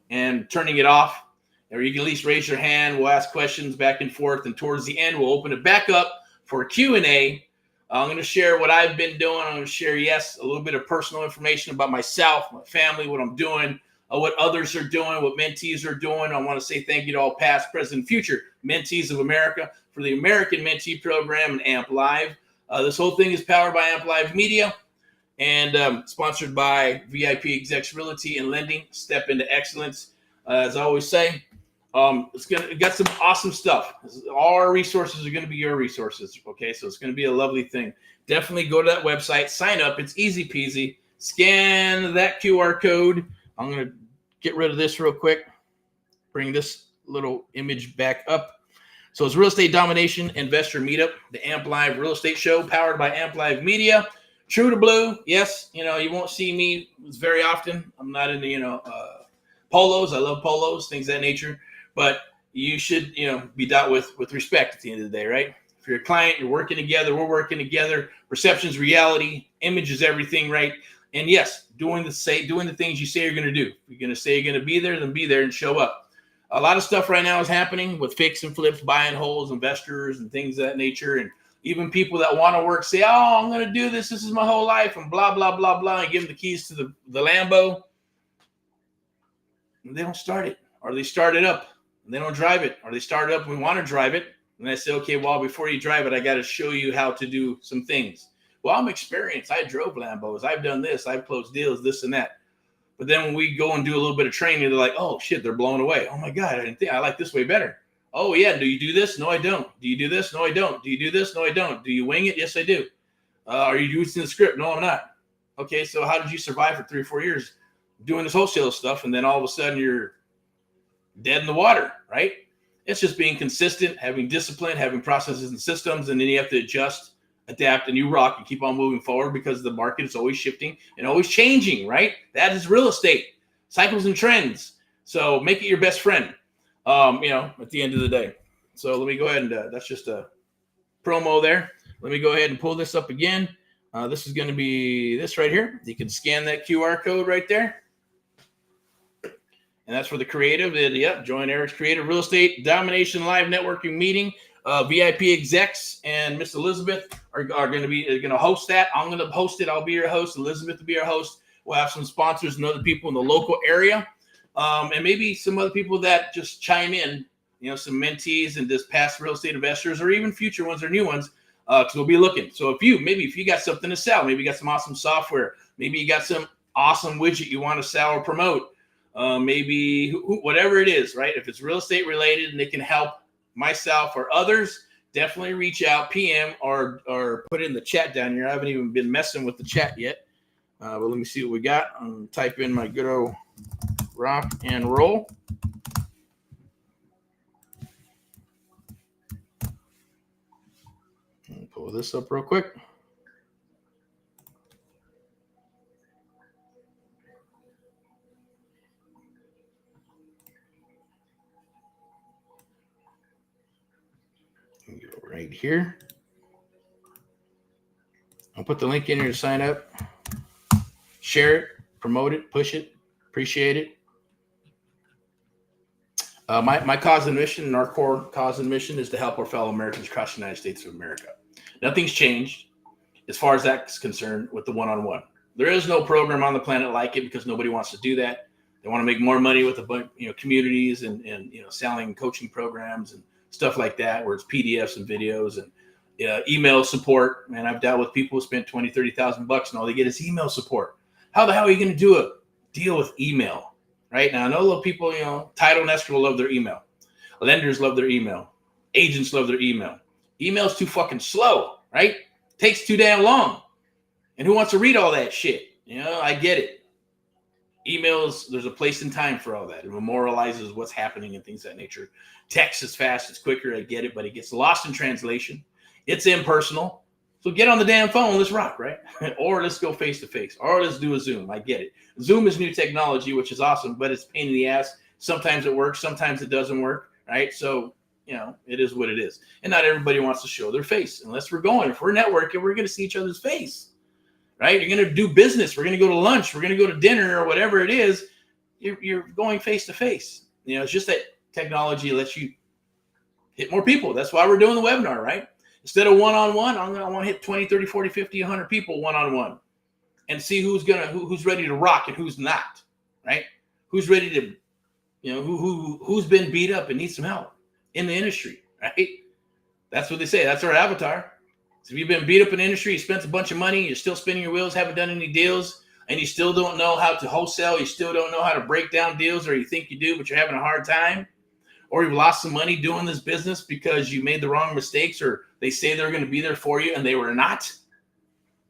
and turning it off. Or you can at least raise your hand. We'll ask questions back and forth. And towards the end, we'll open it back up for a Q&A. I'm going to share what I've been doing. I'm going to share, yes, a little bit of personal information about myself, my family, what I'm doing, what others are doing, what mentees are doing. I want to say thank you to all past, present, and future mentees of America for the American Mentee Program and AMP Live. This whole thing is powered by AMP Live Media and sponsored by VIPeXecs Realty and Lending. Step into excellence. As I always say, it got some awesome stuff. All our resources are going to be your resources. Okay, so it's going to be a lovely thing. Definitely go to that website, sign up. It's easy peasy. Scan that QR code. I'm going to get rid of this real quick. Bring this little image back up. So it's Real Estate Domination Investor Meetup, the AMP Live Real Estate Show powered by AMP Live Media. True to blue. Yes, you won't see me very often. I'm not into, polos. I love polos, things of that nature. But you should, be dealt with respect at the end of the day, right? If you're a client, you're working together, we're working together. Perception's reality, image is everything, right? And yes, doing the things you say you're going to do. If you're going to say you're going to be there, then be there and show up. A lot of stuff right now is happening with fix and flips, buy and holds, investors, and things of that nature. And even people that want to work say, oh, I'm going to do this. This is my whole life, and blah, blah, blah, blah, and give them the keys to the Lambo. And they don't start it, or they start it up. They don't drive it, or they start up and we want to drive it. And I say, okay, well, before you drive it, I got to show you how to do some things. Well, I'm experienced. I drove Lambos. I've done this. I've closed deals, this and that. But then when we go and do a little bit of training, they're like, oh, shit, they're blown away. Oh, my God, I like this way better. Oh, yeah, do you do this? No, I don't. Do you do this? No, I don't. Do you do this? No, I don't. Do you wing it? Yes, I do. Are you using the script? No, I'm not. Okay, so how did you survive for 3 or 4 years doing this wholesale stuff, and then all of a sudden you're dead in the water, right? It's just being consistent, having discipline, having processes and systems, and then you have to adjust, adapt, and you rock and keep on moving forward because the market is always shifting and always changing, right? That is real estate, cycles and trends. So make it your best friend, at the end of the day. So let me go ahead and that's just a promo there. Let me go ahead and pull this up again. This is going to be this right here. You can scan that QR code right there. And that's for the creative. Join Erick's Creative Real Estate Domination Live Networking Meeting. VIPeXecs and Miss Elizabeth are going to host that. I'm going to host it. I'll be your host. Elizabeth will be our host. We'll have some sponsors and other people in the local area, and maybe some other people that just chime in. Some mentees and just past real estate investors, or even future ones or new ones, because we'll be looking. So if you got something to sell, maybe you got some awesome software, maybe you got some awesome widget you want to sell or promote. Maybe whatever it is, right? If it's real estate related and they can help myself or others, definitely reach out, PM, or put it in the chat down here. I haven't even been messing with the chat yet. But let me see what we got. I'm going to type in my good old rock and roll. Pull this up real quick. Go right here. I'll put the link in here to sign up. Share it, promote it, push it, appreciate it. My cause and mission, and our core cause and mission, is to help our fellow Americans across the United States of America. Nothing's changed as far as that's concerned with the one-on-one. There is no program on the planet like it because nobody wants to do that. They want to make more money with communities and selling coaching programs and stuff like that, where it's PDFs and videos and email support. Man, I've dealt with people who spent $20,000, $30,000 and all they get is email support. How the hell are you going to do a deal with email? Right now, I know a lot of people, title and escrow love their email. Lenders love their email. Agents love their email. Email's too fucking slow, right? Takes too damn long. And who wants to read all that shit? I get it. Emails, there's a place and time for all that. It memorializes what's happening and things of that nature. Text is fast, it's quicker, I get it, but it gets lost in translation. It's impersonal. So get on the damn phone, let's rock, right? Or let's go face to face, or let's do a Zoom. I get it. Zoom is new technology, which is awesome, but it's a pain in the ass. Sometimes it works, sometimes it doesn't work, right? So, it is what it is. And not everybody wants to show their face unless if we're networking, we're going to see each other's face, right? You're going to do business. We're going to go to lunch. We're going to go to dinner or whatever it is. You're going face to face. It's just that technology lets you hit more people. That's why we're doing the webinar, right? Instead of one-on-one, I want to hit 20, 30, 40, 50, 100 people one-on-one and see who's ready to rock and who's not, right? Who's ready to, who's been beat up and needs some help in the industry, right? That's what they say. That's our avatar. So if you've been beat up in the industry, you spent a bunch of money, you're still spinning your wheels, haven't done any deals, and you still don't know how to wholesale, you still don't know how to break down deals, or you think you do, but you're having a hard time, or you've lost some money doing this business because you made the wrong mistakes, or they say they're going to be there for you and they were not.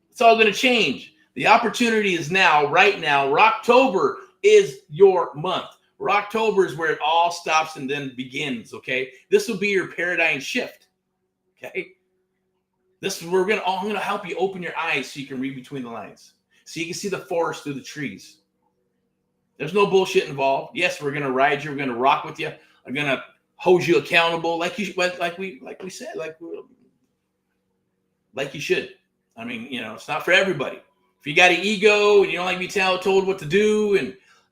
It's all going to change. The opportunity is now, right now. Roctober is your month. Roctober is where it all stops and then begins, okay? This will be your paradigm shift, okay? This is where I'm going to help you open your eyes so you can read between the lines, so you can see the forest through the trees. There's no bullshit involved. Yes, we're going to ride you. We're going to rock with you. I'm going to hold you accountable like we said, like you should. I mean, it's not for everybody. If you got an ego and you don't like to be told what to do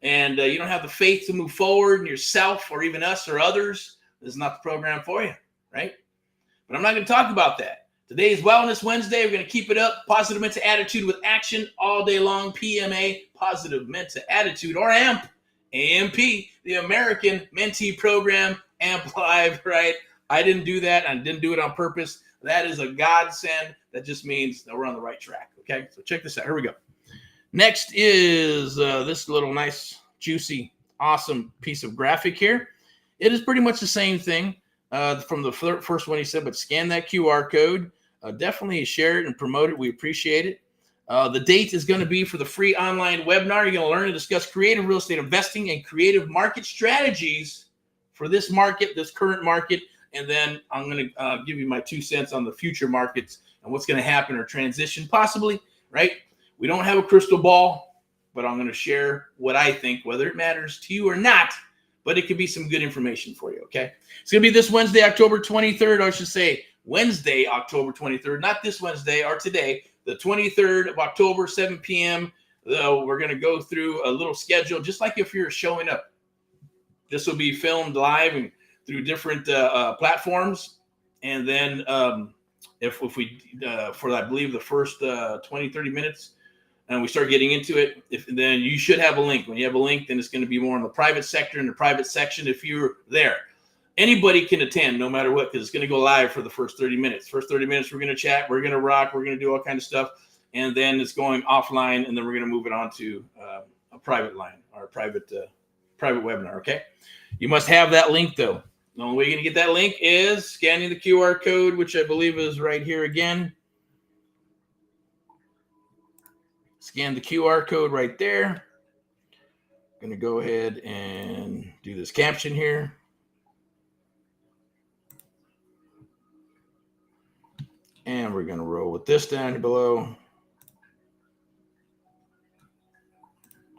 and you don't have the faith to move forward in yourself or even us or others, this is not the program for you, right? But I'm not going to talk about that. Today is Wellness Wednesday. We're going to keep it up. Positive mental attitude with action all day long. PMA, positive mental attitude, or AMP, the American Mentee Program, AMP Live, right? I didn't do that. I didn't do it on purpose. That is a godsend. That just means that we're on the right track, okay? So check this out. Here we go. Next is this little nice, juicy, awesome piece of graphic here. It is pretty much the same thing from the first one he said, but scan that QR code. Definitely share it and promote it. We appreciate it. The date is going to be for the free online webinar. You're going to learn and discuss creative real estate investing and creative market strategies for this market, this current market. And then I'm going to give you my 2 cents on the future markets and what's going to happen or transition possibly, right? We don't have a crystal ball, but I'm going to share what I think, whether it matters to you or not, but it could be some good information for you, okay? It's going to be this Wednesday, October 23rd, or I should say Wednesday, October 23rd, not this Wednesday or today, the 23rd of October, 7 p.m. We're going to go through a little schedule, just like if you're showing up. This will be filmed live and through different platforms. And then if we, for I believe the first 20, 30 minutes, and we start getting into it, then you should have a link. When you have a link, then it's going to be more in the private sector, in the private section if you're there. Anybody can attend no matter what, because it's going to go live for the first 30 minutes. First 30 minutes, we're going to chat, we're going to rock, we're going to do all kinds of stuff. And then it's going offline, and then we're going to move it on to a private line or a private webinar, okay? You must have that link, though. The only way you're going to get that link is scanning the QR code, which I believe is right here again. Scan the QR code right there. I'm going to go ahead and do this caption here. And we're going to roll with this down below.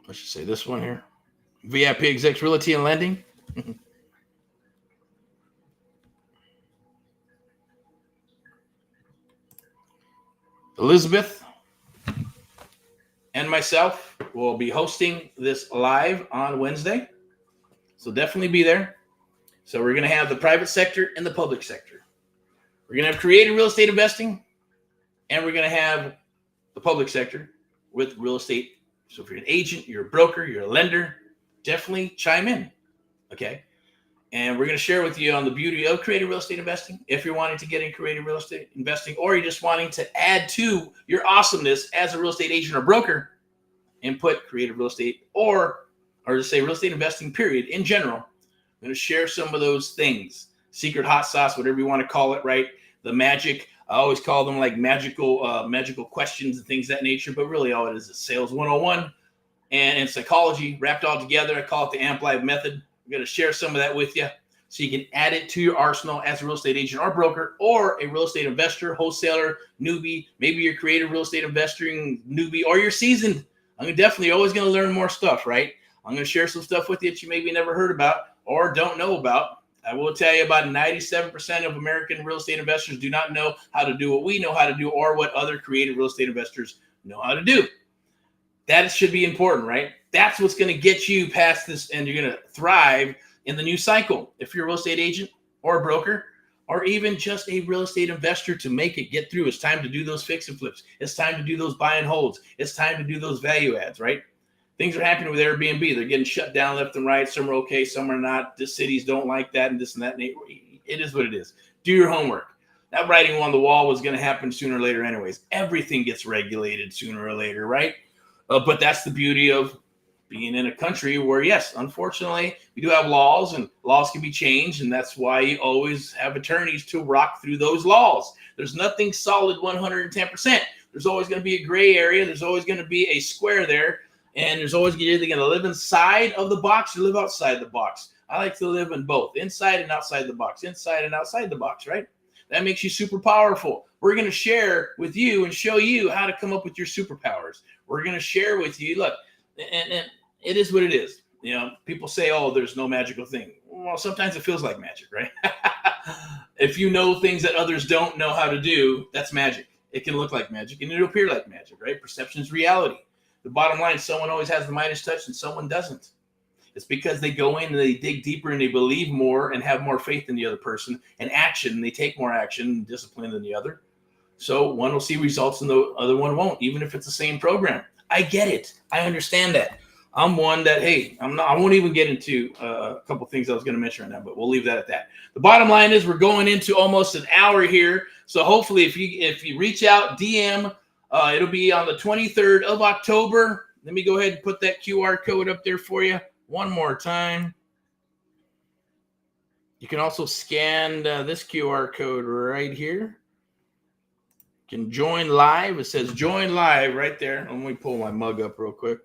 I should say this one here. VIPeXecs Realty and Lending. Elizabeth and myself will be hosting this live on Wednesday. So definitely be there. So we're going to have the private sector and the public sector. We're going to have creative real estate investing, and we're going to have the public sector with real estate. So if you're an agent, you're a broker, you're a lender, definitely chime in, okay? And we're going to share with you on the beauty of creative real estate investing. If you're wanting to get in creative real estate investing, or you're just wanting to add to your awesomeness as a real estate agent or broker, input creative real estate or just say real estate investing period in general. I'm going to share some of those things, secret hot sauce, whatever you want to call it, right? The magic, I always call them like magical questions and things of that nature, but really all it is sales 101 and psychology wrapped all together. I call it the AMP Live method. I'm going to share some of that with you so you can add it to your arsenal as a real estate agent or broker or a real estate investor, wholesaler, newbie. Maybe you're a creative real estate investing newbie or you're seasoned. I'm definitely always going to learn more stuff, right? I'm going to share some stuff with you that you maybe never heard about or don't know about. I will tell you about 97% of American real estate investors do not know how to do what we know how to do or what other creative real estate investors know how to do. That should be important, right? That's what's going to get you past this, and you're going to thrive in the new cycle. If you're a real estate agent or a broker, or even just a real estate investor to make it get through, it's time to do those fix and flips. It's time to do those buy and holds. It's time to do those value adds, right? Things are happening with Airbnb. They're getting shut down left and right. Some are okay, some are not. The cities don't like that and this and that. It is what it is. Do your homework. That writing on the wall was going to happen sooner or later anyways. Everything gets regulated sooner or later, right? But that's the beauty of being in a country where, yes, unfortunately, we do have laws and laws can be changed. And that's why you always have attorneys to rock through those laws. There's nothing solid 110%. There's always going to be a gray area. There's always going to be a square there. And there's always you're either going to live inside of the box or live outside the box. I like to live in both, inside and outside the box, inside and outside the box, right? That makes you super powerful. We're going to share with you and show you how to come up with your superpowers. We're going to share with you, look, and it is what it is. You know, people say, oh, there's no magical thing. Well, sometimes it feels like magic, right? If you know things that others don't know how to do, that's magic. It can look like magic and it'll appear like magic, right? Perception is reality. The bottom line, someone always has the Midas touch and someone doesn't. It's because they go in and they dig deeper and they believe more and have more faith in the other person and action. And they take more action and discipline than the other. So one will see results and the other one won't, even if it's the same program. I get it. I understand that. I'm one that, hey, I won't even get into a couple things I was going to mention right now, but we'll leave that at that. The bottom line is we're going into almost an hour here. So hopefully if you reach out, DM, it'll be on the 23rd of October. Let me go ahead and put that QR code up there for you one more time. You can also scan this QR code right here. You can join live. It says join live right there. Let me pull my mug up real quick.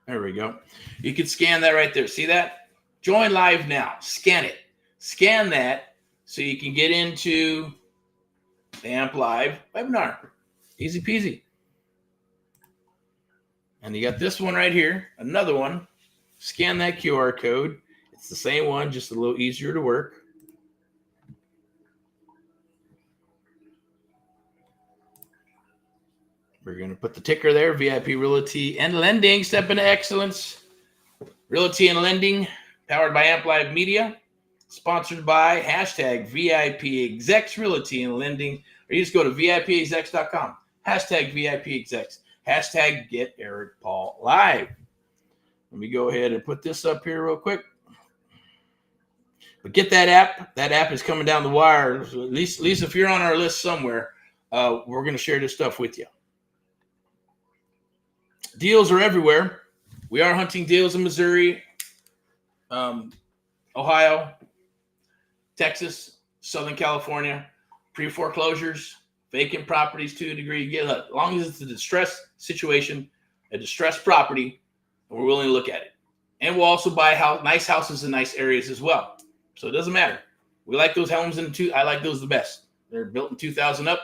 There we go. You can scan that right there. See that? Join live now. Scan it. Scan that so you can get into the AMP Live webinar. Easy peasy. And you got this one right here. Another one. Scan that QR code. It's the same one, just a little easier to work. We're going to put the ticker there, VIP Realty and Lending, Step into Excellence. Realty and Lending, powered by AMP Live Media, sponsored by hashtag VIPeXecs Realty and Lending, or you just go to VIPEXecs.com, hashtag VIPeXecs, hashtag get Erick Paul live. Let me go ahead and put this up here real quick. But get that app. That app is coming down the wire. So at least if you're on our list somewhere, we're going to share this stuff with you. Deals are everywhere. We are hunting deals in Missouri, Ohio, Texas, Southern California, pre-foreclosures, vacant properties to a degree. Yeah, look, as long as it's a distressed situation, a distressed property, we're willing to look at it. And we'll also buy nice houses in nice areas as well. So it doesn't matter. We like those homes I like those the best. They're built in 2000 up.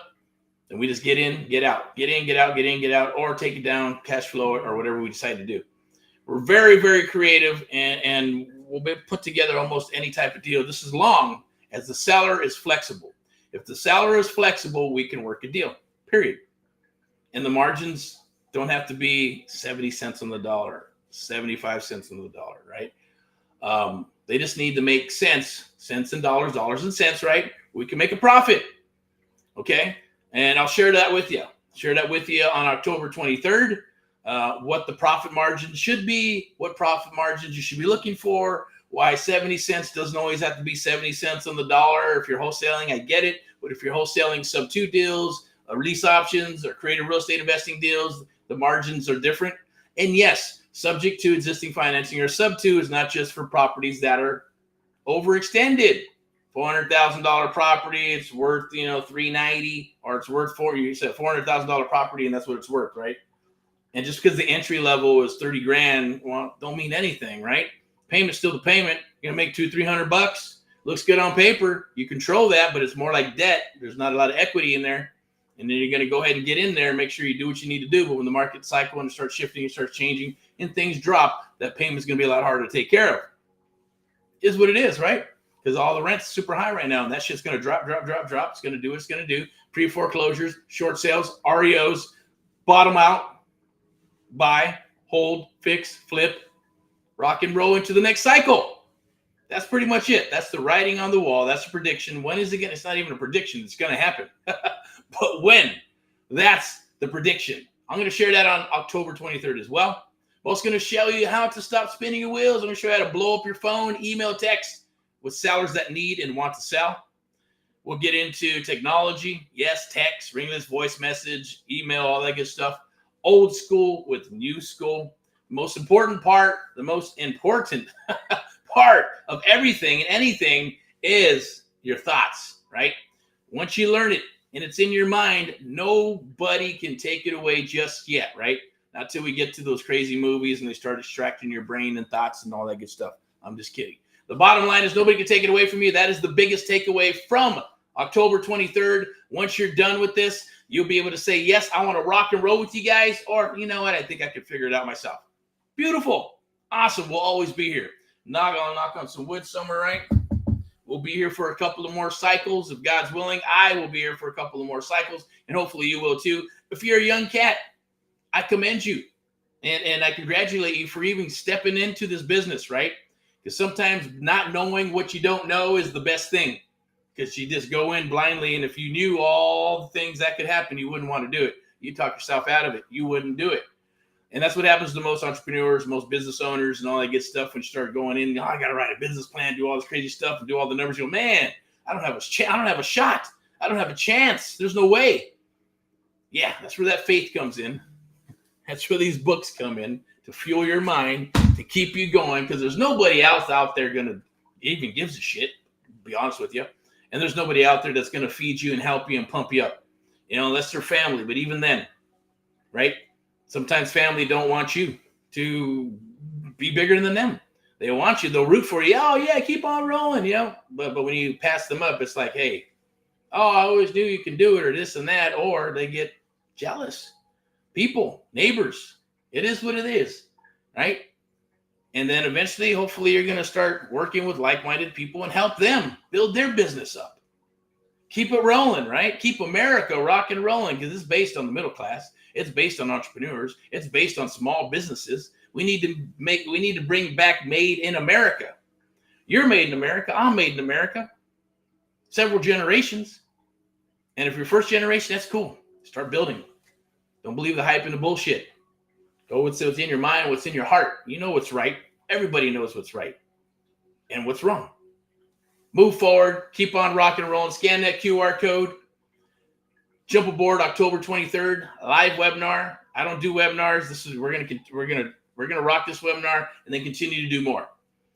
And we just get in, get out, get in, get out, get in, get out, or take it down, cash flow it, or whatever we decide to do. We're very, very creative, and we'll be put together almost any type of deal. This is long as the seller is flexible. If the seller is flexible, we can work a deal, period. And the margins don't have to be 70 cents on the dollar, 75 cents on the dollar, right? They just need to make sense, cents and dollars, dollars and cents, right? We can make a profit, okay? And I'll share that with you. Share that with you on October 23rd, what the profit margin should be, what profit margins you should be looking for, why 70 cents doesn't always have to be 70 cents on the dollar. If you're wholesaling, I get it. But if you're wholesaling sub-2 deals, lease options, or creative real estate investing deals, the margins are different. And yes, subject to existing financing or sub-2 is not just for properties that are overextended. $400,000 property, it's worth, $390, or it's worth you said $400,000 property, and that's what it's worth, right? And just because the entry level is 30 grand, well, don't mean anything, right? Payment's still the payment. You're gonna make $200-300. Looks good on paper. You control that, but it's more like debt. There's not a lot of equity in there. And then you're going to go ahead and get in there and make sure you do what you need to do. But when the market cycle and it starts shifting, it starts changing, and things drop, that payment's going to be a lot harder to take care of. Is what it is, right? Because all the rent's super high right now, and that shit's going to drop. It's going to do what it's going to do. Pre-foreclosures, short sales, REOs, bottom out, buy, hold, fix, flip, rock and roll into the next cycle. That's pretty much it. That's the writing on the wall. That's the prediction. When is it going? It's not even a prediction. It's going to happen. But when? That's the prediction. I'm going to share that on October 23rd as well. I'm also going to show you how to stop spinning your wheels. I'm going to show you how to blow up your phone, email, text with sellers that need and want to sell. We'll get into technology. Yes, text, ringless voice message, email, all that good stuff. Old school with new school. The most important part of everything and anything is your thoughts, right? Once you learn it and it's in your mind, nobody can take it away just yet, right? Not till we get to those crazy movies and they start distracting your brain and thoughts and all that good stuff. I'm just kidding. The bottom line is nobody can take it away from you. That is the biggest takeaway from October 23rd. Once you're done with this, you'll be able to say, yes, I want to rock and roll with you guys, or you know what, I think I can figure it out myself. Beautiful. Awesome. We'll always be here. Knock on some wood somewhere, right? We'll be here for a couple of more cycles. If God's willing, I will be here for a couple of more cycles, and hopefully you will too. If you're a young cat, I commend you, and I congratulate you for even stepping into this business, right? Because sometimes not knowing what you don't know is the best thing, because you just go in blindly, and if you knew all the things that could happen, you wouldn't want to do it. You talk yourself out of it. You wouldn't do it. And that's what happens to most entrepreneurs, most business owners, and all that good stuff. When you start going in, I got to write a business plan, do all this crazy stuff, and do all the numbers. You go, man, I don't have a shot. I don't have a chance. There's no way. Yeah, that's where that faith comes in. That's where these books come in to fuel your mind, to keep you going, because there's nobody else out there going to even gives a shit, to be honest with you. And there's nobody out there that's going to feed you and help you and pump you up, unless they're family. But even then, right? Sometimes family don't want you to be bigger than them. They want you. They'll root for you. Oh, yeah, keep on rolling, But when you pass them up, it's like, hey, oh, I always knew you can do it, or this and that. Or they get jealous. People, neighbors. It is what it is, right? And then eventually, hopefully, you're going to start working with like-minded people and help them build their business up. Keep it rolling, right? Keep America rock and rolling, because it's based on the middle class. It's based on entrepreneurs. It's based on small businesses. We need to bring back made in America. You're made in America. I'm made in America. Several generations. And if you're first generation, that's cool. Start building. Don't believe the hype and the bullshit. Go with what's in your mind, what's in your heart. You know what's right. Everybody knows what's right and what's wrong. Move forward. Keep on rocking and rolling. Scan that QR code. Jump aboard October 23rd, live webinar. I don't do webinars. We're gonna rock this webinar and then continue to do more,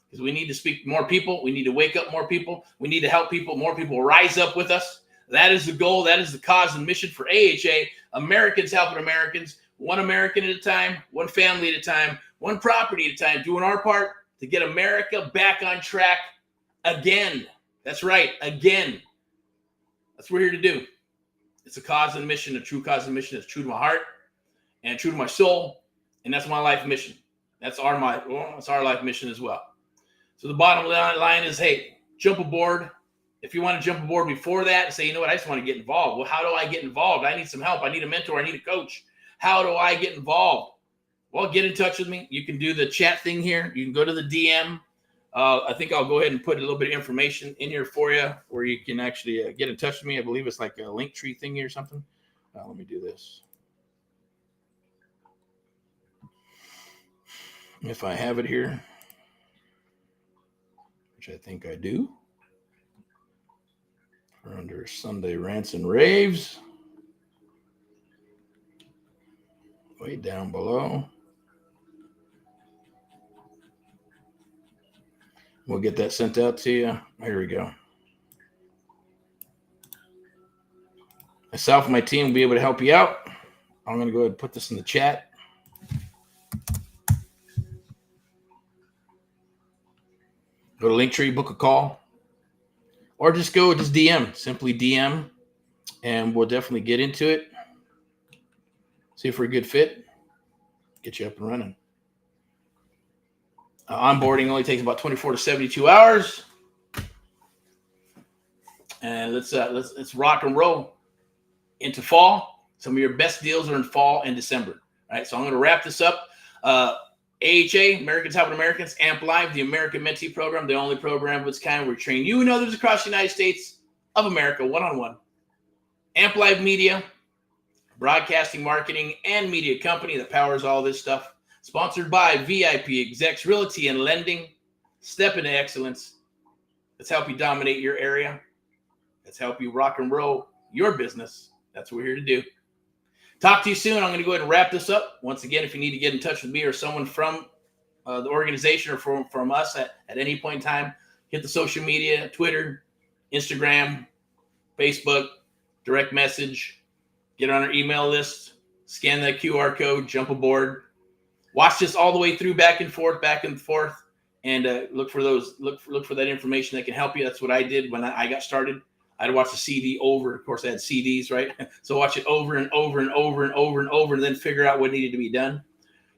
because we need to speak to more people. We need to wake up more people. We need to help people. More people rise up with us. That is the goal. That is the cause and mission for AHA. Americans helping Americans, one American at a time, one family at a time, one property at a time, doing our part to get America back on track again. That's right, again. That's what we're here to do. It's a cause and mission, a true cause and mission that's true to my heart and true to my soul, and that's my life mission. That's our life mission as well. So the bottom line is, hey, jump aboard. If you want to jump aboard before that and say, you know what, I just want to get involved. Well, how do I get involved? I need some help. I need a mentor. I need a coach. How do I get involved? Well, get in touch with me. You can do the chat thing here. You can go to the DM. I think I'll go ahead and put a little bit of information in here for you where you can actually get in touch with me. I believe it's like a link tree thingy or something. Let me do this. If I have it here, which I think I do. We're under Sunday Rants and Raves. Way down below. We'll get that sent out to you. Here we go. Myself and my team will be able to help you out. I'm going to go ahead and put this in the chat. Go to Linktree, book a call. Or just DM. Simply DM. and we'll definitely get into it. See if we're a good fit. Get you up and running. Onboarding only takes about 24 to 72 hours. And let's rock and roll into fall. Some of your best deals are in fall and December. All right, so I'm going to wrap this up. AHA, American Top Americans, AMP Live, the American Mentee Program, the only program of its kind where we train you and others across the United States of America one-on-one. AMP Live Media, broadcasting, marketing, and media company that powers all this stuff. Sponsored by VIPeXecs Realty and Lending. Step into excellence. Let's help you dominate your area. Let's help you rock and roll your business. That's what we're here to do. Talk to you soon. I'm going to go ahead and wrap this up. Once again, if you need to get in touch with me or someone from the organization or from us at any point in time, hit the social media, Twitter, Instagram, Facebook, direct message, get on our email list, scan that QR code, jump aboard. Watch this all the way through, back and forth, and look for that information that can help you. That's what I did when I got started. I'd watch the CD over. Of course, I had CDs, right? So watch it over and over and over and over and over, and then figure out what needed to be done.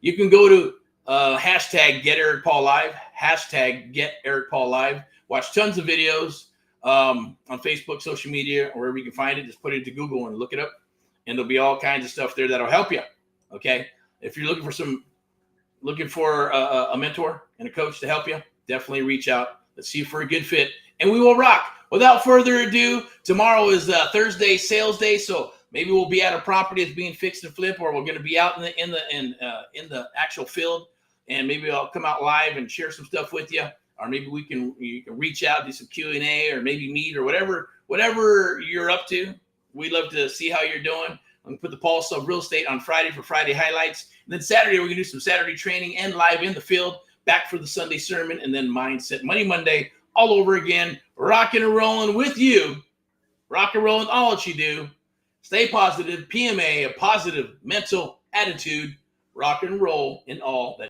You can go to hashtag Get Erick Paul Live, hashtag Get Erick Paul Live. Watch tons of videos on Facebook, social media, or wherever you can find it. Just put it into Google and look it up, and there'll be all kinds of stuff there that'll help you. Okay, if you're looking for a mentor and a coach to help you, definitely reach out. Let's see if we're a good fit, and we will rock. Without further ado, tomorrow is Thursday sales day, so maybe we'll be at a property that's being fixed and flipped, or we're going to be out in the actual field, and maybe I'll come out live and share some stuff with you, or maybe you can reach out, do some Q&A, or maybe meet, or whatever you're up to. We'd love to see how you're doing. I'm going to put the Pulse of Real Estate on Friday for Friday highlights, and then Saturday we're going to do some Saturday training and live in the field, back for the Sunday sermon, and then Mindset Money Monday all over again, rocking and rolling with you. Rock and roll in all that you do. Stay positive. PMA, a positive mental attitude. Rock and roll in all that